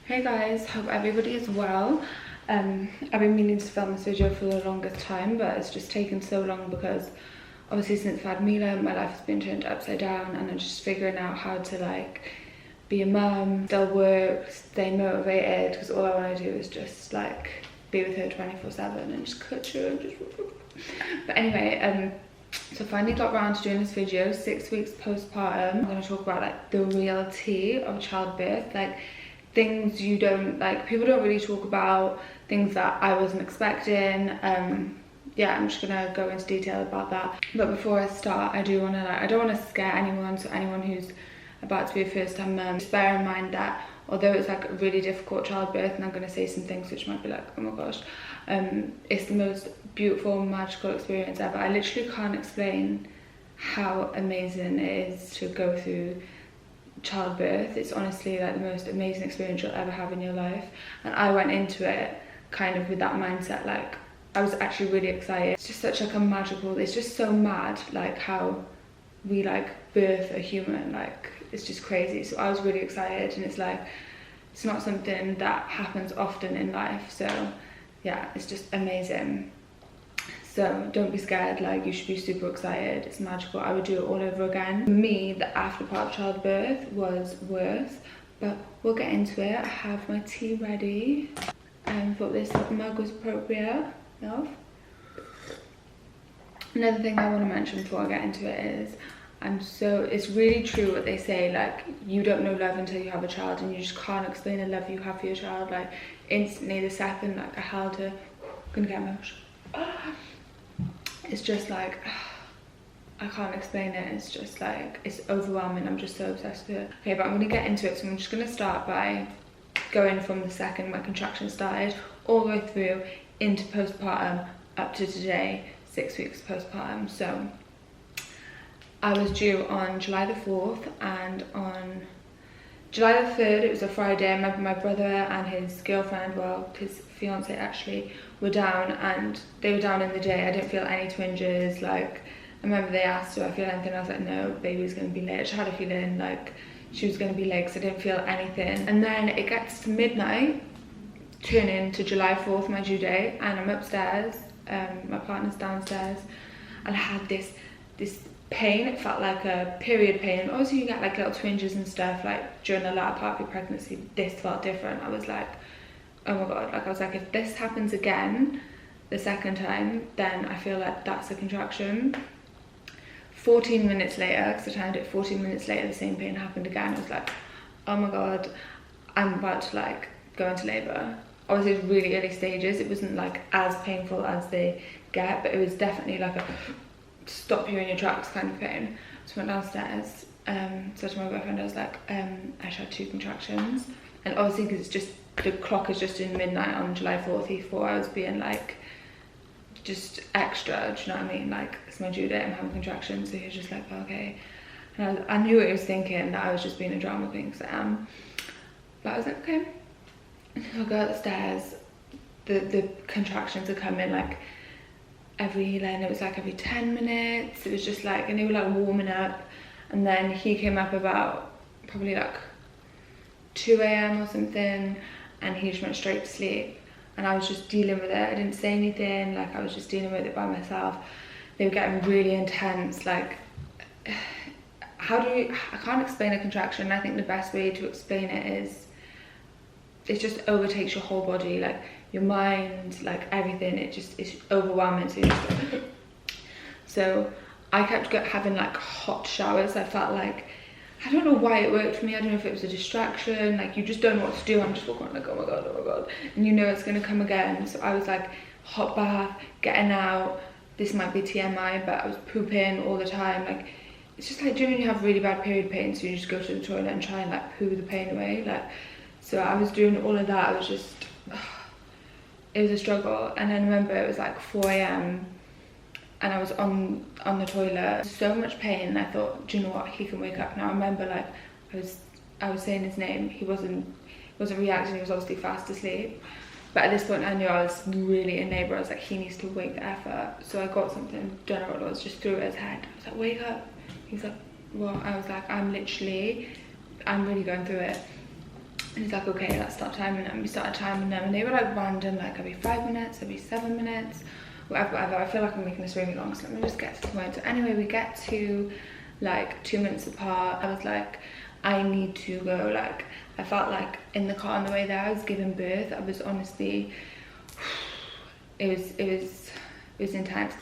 Hey guys, hope everybody is well. I've been meaning to film this video for the longest time, but it's just taken so long because obviously since I've had Mila, my life has been turned upside down, and I'm just figuring out how to like be a mum, still work, stay motivated, because all I want to do is just like be with her 24/7 and just cook her and just... But anyway, so finally got around to doing this video, 6 weeks postpartum. I'm going to talk about like the real tea of childbirth, like things you don't, like people don't really talk about, things that I wasn't expecting. Yeah, I'm just gonna go into detail about that. But before I start, I do want to I don't want to scare anyone, so anyone who's about to be a first time mum, just bear in mind that although it's like a really difficult childbirth, and I'm going to say some things which might be like, oh my gosh, it's the most beautiful, magical experience ever. I literally can't explain how amazing it is to go through childbirth. It's honestly like the most amazing experience you'll ever have in your life, and I went into it kind of with that mindset. Like I was actually really excited. It's just such like a magical, it's just so mad like how we like birth a human, like it's just crazy. So I was really excited, and it's like it's not something that happens often in life, so yeah, it's just amazing. So don't be scared, like you should be super excited. It's magical. I would do it all over again. For me, the after part of childbirth was worse, but we'll get into it. I have my tea ready and thought this mug was appropriate. Love. Another thing I want to mention before I get into it is it's really true what they say, like you don't know love until you have a child, and you just can't explain the love you have for your child. Like instantly, the second like I held her, I'm gonna get emotional. It's just like, I can't explain it. It's just like, it's overwhelming. I'm just so obsessed with it. Okay, but I'm gonna get into it. So I'm just gonna start by going from the second my contractions started all the way through into postpartum up to today, 6 weeks postpartum. So I was due on July the 4th, and on July the 3rd, it was a Friday. I remember my brother and his girlfriend, well, his fiance actually, were down, and they were down in the day. I didn't feel any twinges. Like I remember they asked, do I feel anything? I was like, no, baby's gonna be late. I had a feeling like she was gonna be late because I didn't feel anything. And then it gets to midnight, turning to July 4th, my due date, and I'm upstairs, my partner's downstairs, and I had this pain. It felt like a period pain. Obviously you get like little twinges and stuff like during the latter part of your pregnancy. This felt different. I was like, oh my god, like I was like, if this happens again the second time, then I feel like that's a contraction. 14 minutes later, because I timed it 14 minutes later, the same pain happened again. I was like, oh my god, I'm about to like go into labor. Obviously it was really early stages. It wasn't like as painful as they get, but it was definitely like a stop you in your tracks kind of pain. So I went downstairs, said to my boyfriend, I was like, I just had 2 contractions. And obviously because it's just, the clock is just in midnight on July 4th, he thought I was being like just extra, do you know what I mean? Like it's my due date, I'm having contractions. So he was just like, okay. And I knew what he was thinking, that I was just being a drama queen, because I am. But I was like, okay. So I go upstairs, the contractions are coming like it was like every 10 minutes. It was just like, and they were like warming up. And then he came up about probably like 2 AM or something, and he just went straight to sleep, and I was just dealing with it. I didn't say anything, like I was just dealing with it by myself. They were getting really intense. Like I can't explain a contraction. I think the best way to explain it is it just overtakes your whole body, like your mind, like everything. It's overwhelming. So I kept having like hot showers. I felt like, I don't know why it worked for me. I don't know if it was a distraction. Like you just don't know what to do. I'm just walking like, oh my god, and you know it's gonna come again. So I was like, hot bath, getting out. This might be TMI, but I was pooping all the time. Like it's just like, do you know when you have really bad period pain, so you just go to the toilet and try and like poo the pain away? Like, so I was doing all of that. I was just, it was a struggle. And then I remember it was like 4 AM, and I was on the toilet, so much pain. I thought, do you know what, he can wake up now. I remember like I was saying his name, he wasn't reacting. He was obviously fast asleep, but at this point I knew I was really in labour. I was like, he needs to wake the F up. So I got something, don't know what it was, just threw it at his head. I was like, wake up. He's like, what? I was like, I'm really going through it. And he's like, okay, let's start timing them. We started timing them, and they were like random, like every 5 minutes, every 7 minutes, whatever. I feel like I'm making this really long, so let me just get to the point. So anyway, we get to like 2 minutes apart. I was like, I need to go. Like, I felt like in the car on the way there, I was giving birth. I was honestly, it was intense.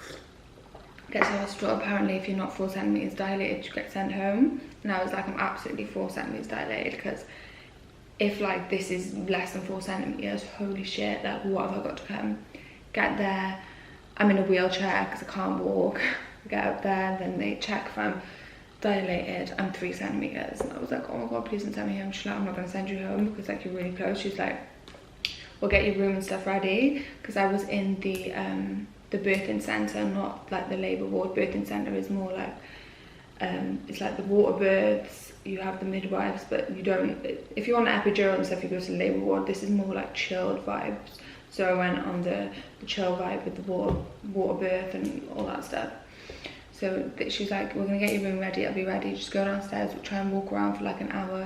Get to the hospital. Apparently, if you're not 4 centimeters dilated, you get sent home. And I was like, I'm absolutely 4 centimeters dilated, because if like this is less than 4 centimeters, holy shit, like what have I got to come? Get there, I'm in a wheelchair because I can't walk. Get up there, then they check if I'm dilated. I'm 3 centimeters, and I was like, oh my god, please don't send me home. She's like, I'm not gonna send you home because like you're really close. She's like, we'll get your room and stuff ready, because I was in the birthing center, not like the labor ward. Birthing center is more like it's like the water births. You have the midwives, but you don't, if you want an epidural and stuff, you go to the labour ward. This is more like chilled vibes. So I went on the chill vibe with the water birth and all that stuff. So she's like, we're gonna get your room ready, it'll be ready, just go downstairs, we'll try and walk around for like an hour,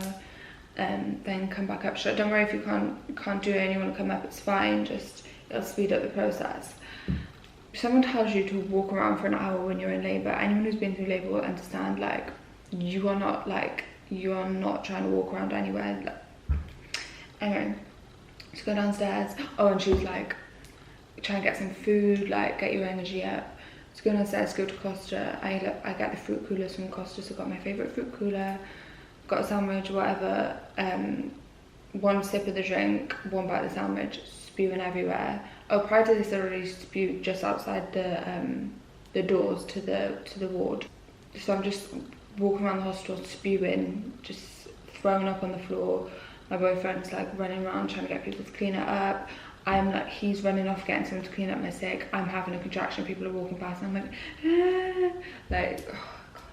and then come back up. She's like, don't worry if you can't do it and you want to come up, it's fine, just it'll speed up the process. If someone tells you to walk around for an hour when you're in labour, anyone who's been through labour will understand, like, you are not trying to walk around anywhere. Like, anyway, to go downstairs. Oh, and she was like, try and get some food, like get your energy up. To go downstairs, go to Costa. I get the fruit coolers from Costa, so I got my favourite fruit cooler, got a sandwich or whatever, one sip of the drink, one bite of the sandwich, spewing everywhere. Oh, prior to this I already spewed just outside the doors to the ward. So I'm just walking around the hospital spewing, just throwing up on the floor. My boyfriend's like running around trying to get people to clean it up. I'm like, he's running off getting someone to clean up my sick. I'm having a contraction, people are walking past and I'm like, ah! Like, oh god.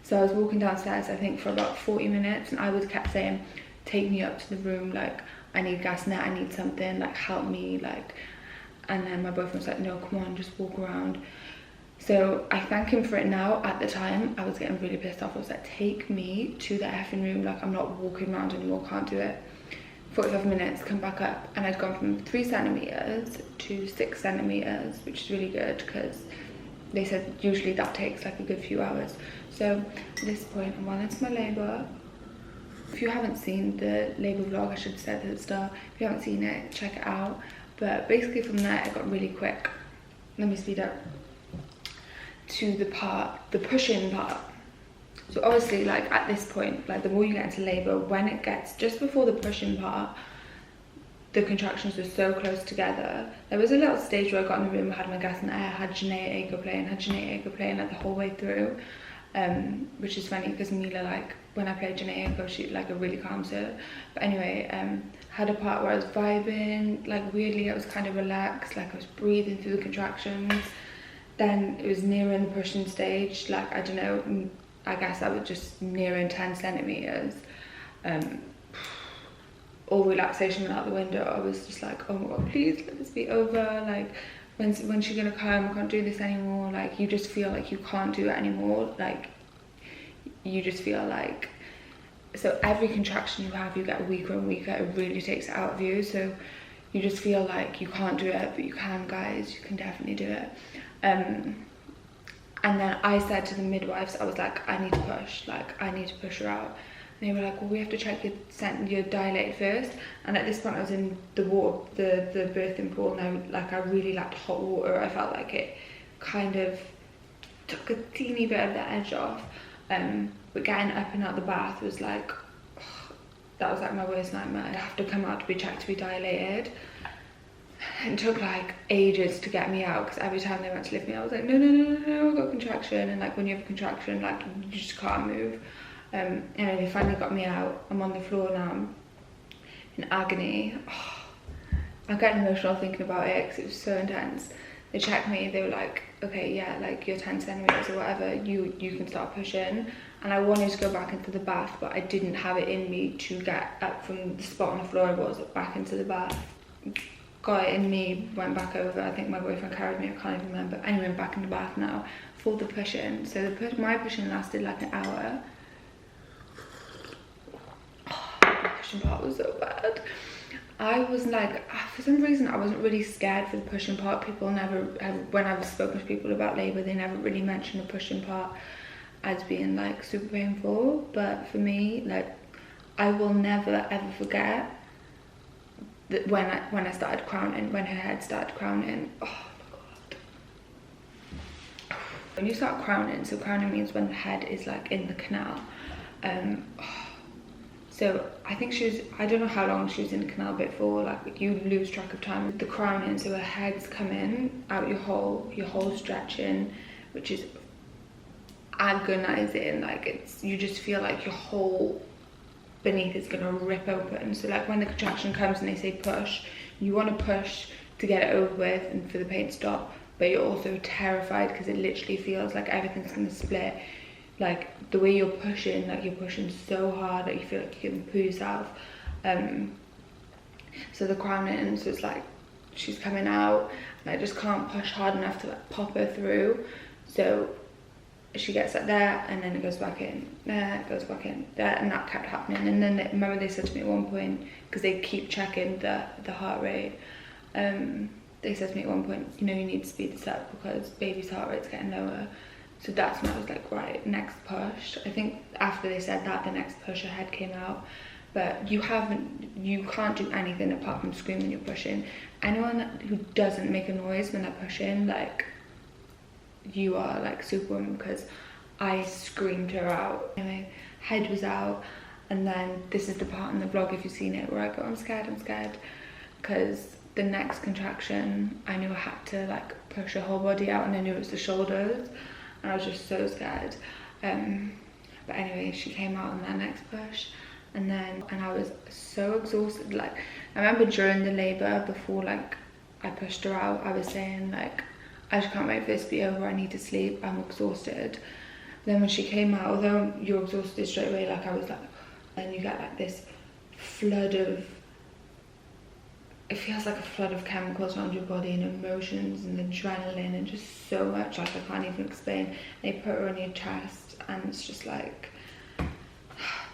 So I was walking downstairs, I think for about 40 minutes, and I was kept saying, take me up to the room, like I need gas net, I need something, like help me, like. And then my boyfriend was like, no, come on, just walk around. So I thank him for it now. At the time, I was getting really pissed off. I was like, take me to the effing room, like I'm not walking around anymore, can't do it. 45 minutes, come back up, and I'd gone from 3 centimeters to 6 centimeters, which is really good, because they said usually that takes like a good few hours. So at this point, I'm well into my labour. If you haven't seen the labour vlog, I should have said at the start, if you haven't seen it, check it out. But basically from there, it got really quick. Let me speed up to the push-in part. So obviously, like at this point, like the more you get into labour, when it gets just before the push-in part, the contractions were so close together. There was a little stage where I got in the room, I had my gas and air, had Janae Aiko playing like the whole way through, which is funny because Mila, like when I played Janae Aiko, she like it really calms her. But anyway, had a part where I was vibing, like weirdly I was kind of relaxed, like I was breathing through the contractions. Then it was nearing the pushing stage, like I don't know, I guess I was just nearing 10 centimeters. All relaxation went out the window. I was just like, oh my god, please let this be over. Like, when's she gonna come? I can't do this anymore. Like, you just feel like you can't do it anymore. Like, you just feel like, so every contraction you have, you get weaker and weaker. It really takes it out of you. So you just feel like you can't do it, but you can, guys. You can definitely do it. And then I said to the midwives, I was like, I need to push, like I need to push her out. And they were like, well, we have to check your dilate first. And at this point I was in the water, the birthing pool, and I really liked hot water. I felt like it kind of took a teeny bit of the edge off. But getting up and out the bath was like, that was like my worst nightmare. I'd have to come out to be checked to be dilated. It took like ages to get me out, because every time they went to lift me, I was like, no, I've got a contraction. And like when you have a contraction, like you just can't move. And they finally got me out. I'm on the floor now in agony. Oh, I'm getting emotional thinking about it because it was so intense. They checked me, they were like, okay, yeah, like you're 10 centimeters or whatever, you can start pushing. And I wanted to go back into the bath, but I didn't have it in me to get up from the spot on the floor I was back into the bath. Got it in me, went back over. I think my boyfriend carried me, I can't even remember. Anyway, I'm back in the bath now for the push-in. So my push-in lasted like an hour. Oh, contraction part was so bad. I was like, for some reason I wasn't really scared for the pushing part. People never, when I've spoken to people about labour, they never really mention the pushing part as being like super painful. But for me, like, I will never ever forget that when I started crowning, when her head started crowning. Oh my god. When you start crowning, so crowning means when the head is like in the canal. So I think she was, I don't know how long she was in the canal before, like you lose track of time with the crowning. So her head's coming out your whole stretching, which is agonizing. Like it's, you just feel like your whole beneath is gonna rip open. So like when the contraction comes and they say push, you want to push to get it over with and for the pain to stop, but you're also terrified because it literally feels like everything's gonna split. Like the way you're pushing, like you're pushing so hard that you feel like you can poo yourself. So the crowning, so it's like she's coming out and I just can't push hard enough to like pop her through. So she gets it there and then it goes back in, there, it goes back in, there, and that kept happening. And then remember they said to me at one point, because they keep checking the heart rate, they said to me at one point, you know, you need to speed this up because baby's heart rate's getting lower. So that's when I was like, right, next push. I think after they said that, the next push, her head came out. But you can't do anything apart from scream when you're pushing. Anyone who doesn't make a noise when they're pushing, like, you are like superwoman, because I screamed her out. Anyway, head was out, and then this is the part in the vlog, if you've seen it, where I go, I'm scared, because the next contraction, I knew I had to like push her whole body out, and I knew it was the shoulders. And I was just so scared. But anyway, she came out on that next push, and I was so exhausted. Like, I remember during the labour, before like I pushed her out, I was saying like, I just can't wait for this to be over, I need to sleep, I'm exhausted. Then when she came out, although you're exhausted straight away, like I was like, then you get like this flood of, it feels like a flood of chemicals around your body and emotions and adrenaline and just so much, like I can't even explain. They put her on your chest and it's just like,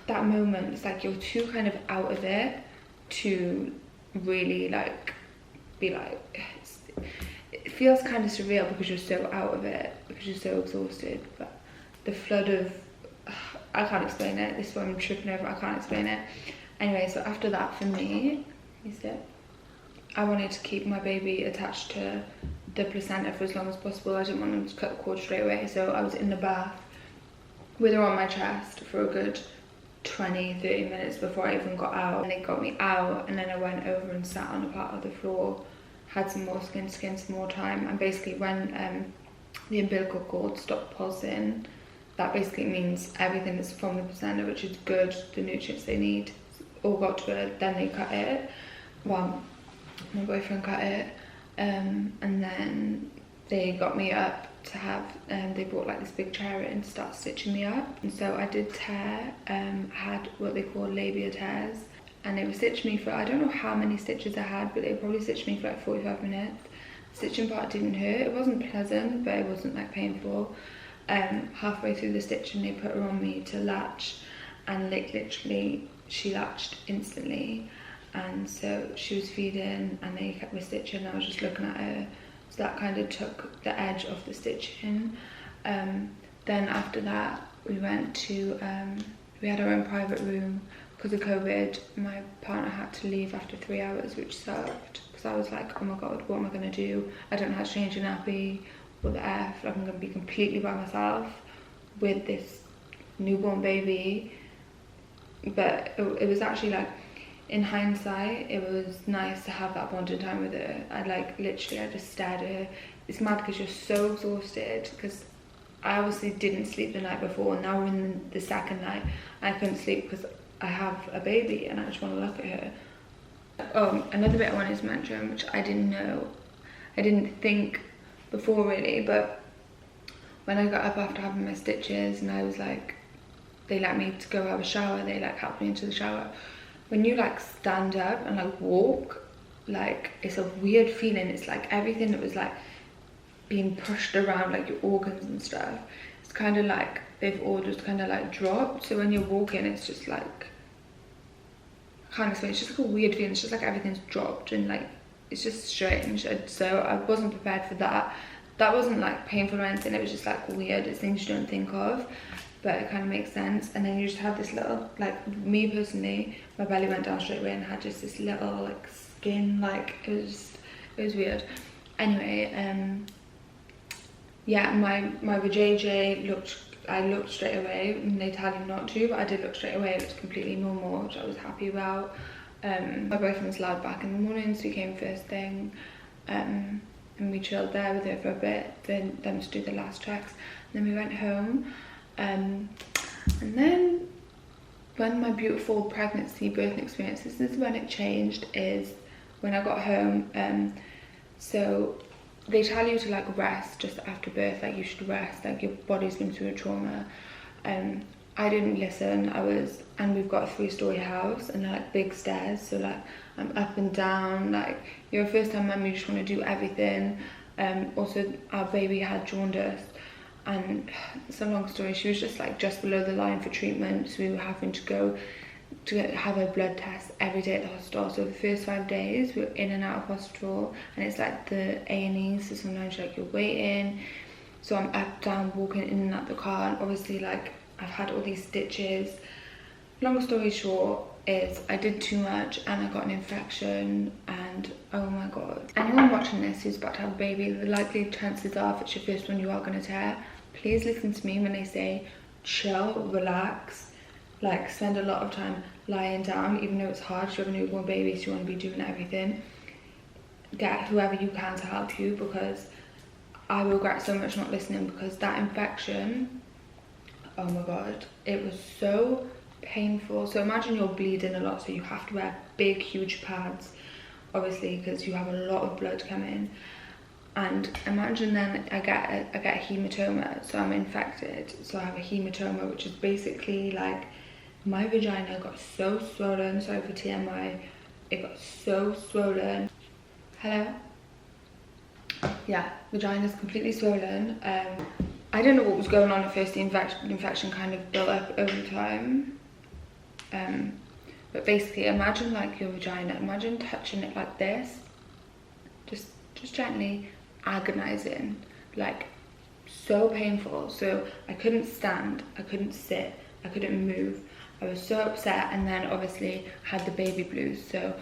that moment, it's like you're too kind of out of it to really like be like, it feels kind of surreal because you're so out of it, because you're so exhausted. But the flood of, I can't explain it, this is what I'm tripping over, I can't explain it. Anyway, so after that, for me, is it, I wanted to keep my baby attached to the placenta for as long as possible. I didn't want them to cut the cord straight away, so I was in the bath with her on my chest for a good 20-30 minutes before I even got out. And they got me out, and then I went over and sat on a part of the floor, had some more skin some more time. And basically when the umbilical cord stopped pulsing, that basically means everything is from the placenta, which is good, the nutrients they need all got to her. Then they cut it, well, my boyfriend cut it, and then they got me up to have, they brought like this big chair in to start stitching me up. And so I did tear, had what they call labia tears, and they were stitching me for, I don't know how many stitches I had, but they probably stitched me for like 45 minutes. The stitching part didn't hurt, it wasn't pleasant, but it wasn't like painful. Halfway through the stitching, they put her on me to latch, and like literally she latched instantly. And so she was feeding and they kept me stitching, I was just looking at her. So that kind of took the edge off the stitching. Then after that, we went to, we had our own private room. Because of COVID, my partner had to leave after 3 hours, which sucked. Because I was like, oh my god, what am I going to do? I don't know how to change a nappy, what the F, like I'm going to be completely by myself with this newborn baby. But it was actually like, in hindsight, it was nice to have that bonding time with her. I like literally, I just stared at her. It's mad because you're so exhausted, because I obviously didn't sleep the night before, and now we're in the second night. I couldn't sleep because I have a baby and I just want to look at her. Oh, another bit I wanted to mention, which I didn't know, I didn't think before really, but when I got up after having my stitches and I was like, they let me to go have a shower, they like helped me into the shower. When you like stand up and like walk, like it's a weird feeling. It's like everything that was like being pushed around, like your organs and stuff, it's kind of like they've all just kind of like dropped. So when you're walking, it's just like, I can't explain, it's just like a weird feeling. It's just like everything's dropped and like it's just strange. So I wasn't prepared for that. That wasn't like painful or anything, it was just like weird. It's things you don't think of, but it kind of makes sense. And then you just have this little, like me personally, my belly went down straight away and had just this little like skin, like it was weird. Anyway, yeah, my vajayjay I looked straight away, and they tell you not to, but I did look straight away. It was completely normal, which I was happy about. My boyfriend was allowed back in the morning, so he came first thing, and we chilled there with her for a bit, then to do the last checks. Then we went home, and then when my beautiful pregnancy birthing experience, this is when it changed, is when I got home. So they tell you to like rest just after birth, like you should rest, like your body's been through a trauma. I didn't listen. And we've got a 3-story house and like big stairs, so like I'm up and down, like you're a first time mum, you just want to do everything. Also our baby had jaundice, and it's a long story, she was just like just below the line for treatment, so we were having to go to have a blood test every day at the hospital. So the first 5 days we were in and out of hospital, and it's like the A&E, so sometimes like you're waiting, so I'm up, down, walking in and out the car, and obviously like I've had all these stitches. Long story short is I did too much and I got an infection, and oh my god, anyone watching this who's about to have a baby, the likely chances are if it's your first one you are going to tear. Please listen to me when they say chill, relax, like spend a lot of time lying down, even though it's hard. You have a newborn baby, so you want to be doing everything. Get whoever you can to help you, because I regret so much not listening, because that infection, oh my god, it was so painful. So imagine you're bleeding a lot, so you have to wear big huge pads, obviously, because you have a lot of blood coming. And imagine then I get a hematoma, so I'm infected, so I have a hematoma, which is basically like my vagina got so swollen. Sorry for TMI, it got so swollen. Hello? Yeah, vagina's completely swollen. I don't know what was going on at first. The infection kind of built up over time. But basically, imagine like your vagina, imagine touching it like this, just gently, agonizing, like so painful. So I couldn't stand, I couldn't sit, I couldn't move. I was so upset, and then obviously had the baby blues, so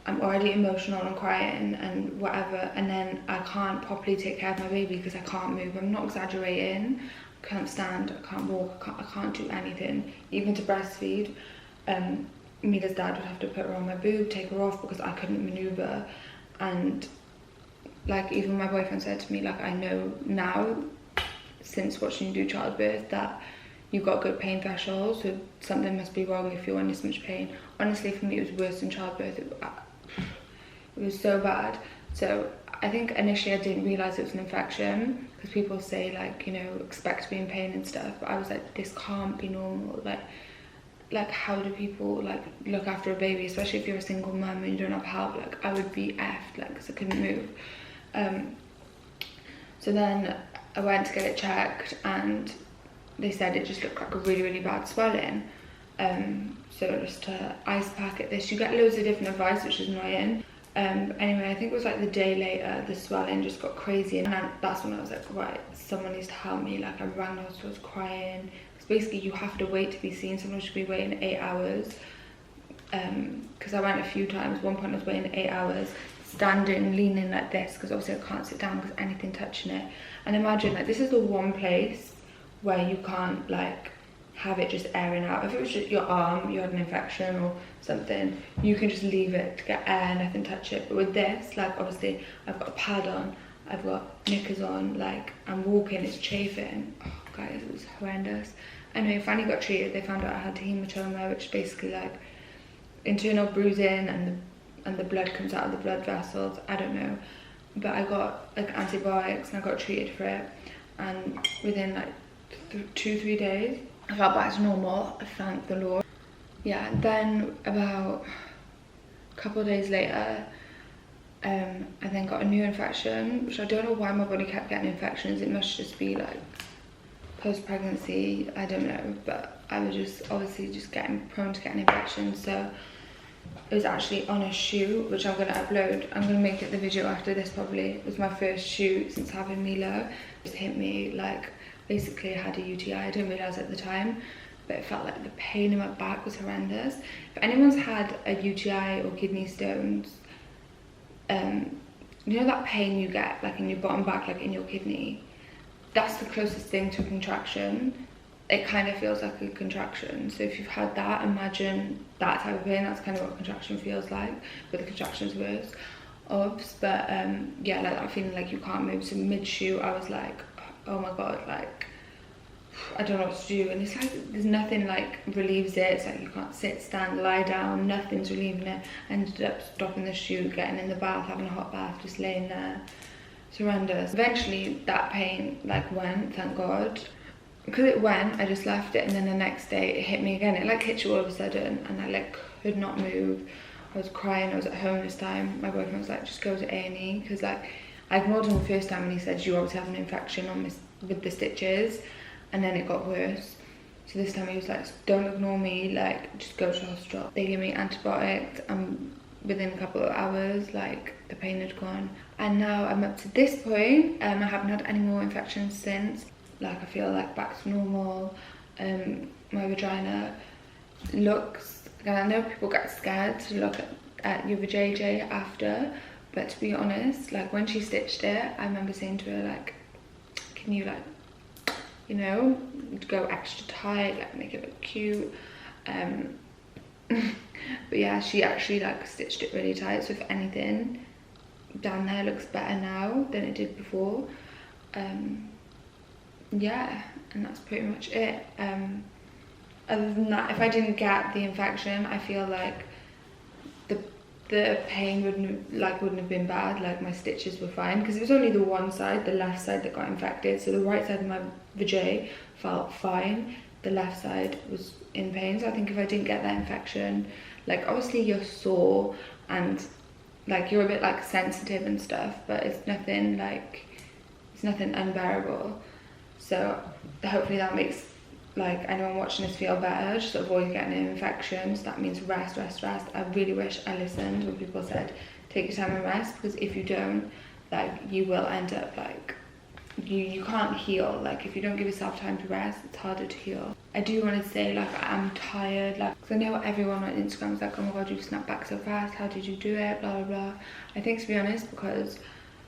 I'm already emotional and crying and whatever, and then I can't properly take care of my baby because I can't move. I'm not exaggerating. I can't stand, I can't walk, I can't do anything, even to breastfeed. Mila's dad would have to put her on my boob, take her off, because I couldn't maneuver. And like even my boyfriend said to me, like, I know now since watching you do childbirth that you've got a good pain threshold, so something must be wrong if you're in this much pain. Honestly, for me it was worse than childbirth. It was so bad. So I think initially I didn't realise it was an infection, because people say like, you know, expect to be in pain and stuff, but I was like, this can't be normal. Like how do people like look after a baby, especially if you're a single mum and you don't have help? Like I would be effed, like, because I couldn't move. So then I went to get it checked, and they said it just looked like a really bad swelling. So just to ice pack it, you get loads of different advice, which is annoying. Anyway, I think it was like the day later, the swelling just got crazy, and that's when I was like, right, someone needs to help me. Like I ran the hospital, I was crying, because basically you have to wait to be seen. Someone should be waiting 8 hours, because I went a few times. One point I was waiting 8 hours, standing, leaning like this, because obviously I can't sit down because anything touching it. And imagine, like, this is the one place where you can't like have it just airing out. If it was just your arm, you had an infection or something, you can just leave it to get air, nothing touch it. But with this, like, obviously I've got a pad on, I've got knickers on, like I'm walking, it's chafing. Oh guys, it was horrendous. Anyway, I finally got treated. They found out I had hematoma, which is basically like internal bruising, and the blood comes out of the blood vessels. I don't know, but I got like antibiotics and I got treated for it, and within like 2-3 days I felt back to normal. I thank the Lord. Yeah, then about a couple of days later, I then got a new infection, which I don't know why my body kept getting infections. It must just be like post-pregnancy, I don't know, but I was just obviously just getting prone to getting infections. So it was actually on a shoot, which I'm going to upload. I'm going to make it the video after this probably. It was my first shoot since having Mila. It hit me like, basically I had a UTI. I didn't realise at the time, but it felt like the pain in my back was horrendous. If anyone's had a UTI or kidney stones, you know that pain you get like in your bottom back, like in your kidney? That's the closest thing to a contraction. It kind of feels like a contraction. So if you've had that, imagine that type of pain. That's kind of what a contraction feels like, but the contraction's worse. Obs, but yeah, like that feeling like you can't move. So mid-shoot, I was like, oh my god, like I don't know what to do. And it's like there's nothing like relieves it. It's like you can't sit, stand, lie down, nothing's relieving it. I ended up stopping the shoot, getting in the bath, having a hot bath, just laying there. It's horrendous. Eventually that pain like went, thank god. Because it went, I just left it, and then the next day it hit me again. It like hit you all of a sudden, and I like could not move. I was crying. I was at home this time. My boyfriend was like, just go to A&E, because like I ignored him the first time and he said, you obviously have an infection on this with the stitches, and then it got worse. So this time he was like, don't ignore me, like just go to the hospital. They gave me antibiotics, and within a couple of hours like the pain had gone. And now I'm up to this point. I haven't had any more infections since. Like I feel like back to normal. My vagina looks, and I know people get scared to look at your vajayjay after, but to be honest, like when she stitched it, I remember saying to her like, can you like, you know, go extra tight, like make it look cute. But yeah, she actually like stitched it really tight, so if anything, down there looks better now than it did before. Yeah, and that's pretty much it. Other than that, if I didn't get the infection, I feel like the pain wouldn't have been bad. Like my stitches were fine, because it was only the one side, the left side, that got infected. So the right side of my vajay felt fine, the left side was in pain. So I think if I didn't get that infection, like obviously you're sore and like you're a bit like sensitive and stuff, but it's nothing unbearable. So hopefully that makes like anyone watching this feel better. Just avoid getting an infection. So that means rest, rest, rest. I really wish I listened when people said take your time and rest, because if you don't, like you will end up like you can't heal. Like if you don't give yourself time to rest, it's harder to heal. I do want to say like I'm tired, like because I know everyone on Instagram is like, oh my god, you snapped back so fast, how did you do it, blah blah blah. I think to be honest, because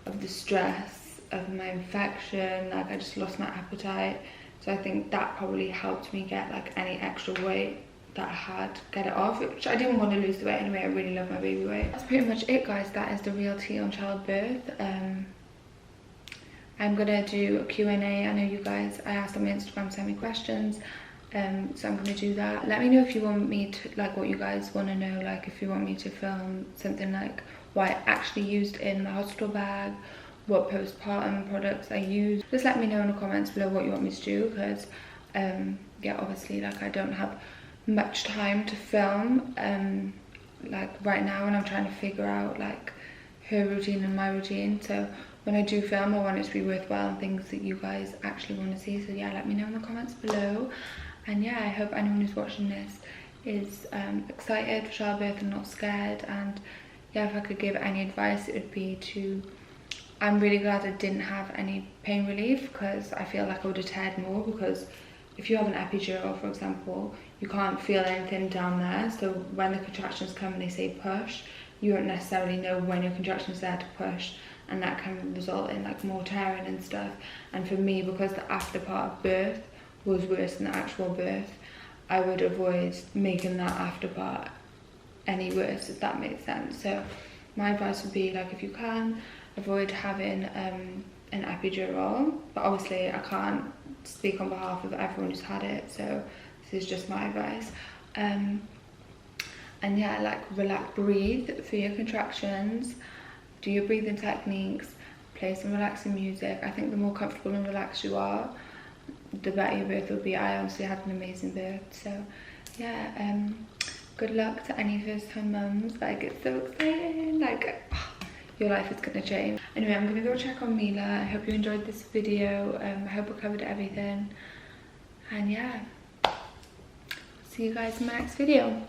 of the stress of my infection, like I just lost my appetite, so I think that probably helped me get like any extra weight that I had, get it off, which I didn't want to lose the weight anyway. I really love my baby weight. That's pretty much it, guys. That is the real tea on childbirth. I'm gonna do a Q&A. I know you guys, I asked on my Instagram to send me questions, so I'm gonna do that. Let me know if you want me to, like what you guys want to know, like if you want me to film something like what I actually used in my hospital bag, what postpartum products I use. Just let me know in the comments below what you want me to do, because yeah, obviously like I don't have much time to film like right now, and I'm trying to figure out like her routine and my routine. So when I do film, I want it to be worthwhile and things that you guys actually want to see. So yeah, let me know in the comments below. And yeah, I hope anyone who's watching this is excited for childbirth and not scared. And yeah, if I could give any advice, it would be to, I'm really glad I didn't have any pain relief, because I feel like I would have teared more, because if you have an epidural, for example, you can't feel anything down there. So when the contractions come and they say push, you don't necessarily know when your contraction's there to push, and that can result in like more tearing and stuff. And for me, because the after part of birth was worse than the actual birth, I would avoid making that after part any worse, if that makes sense. So my advice would be, like, if you can, avoid having an epidural, but obviously I can't speak on behalf of everyone who's had it, so this is just my advice. And yeah, like relax, breathe for your contractions, do your breathing techniques, play some relaxing music. I think the more comfortable and relaxed you are, the better your birth will be. I honestly had an amazing birth, so yeah, good luck to any first time mums. Like, it's so exciting, like your life is gonna change. Anyway, I'm gonna go check on Mila. I hope you enjoyed this video. I hope I covered everything, and yeah, see you guys in my next video.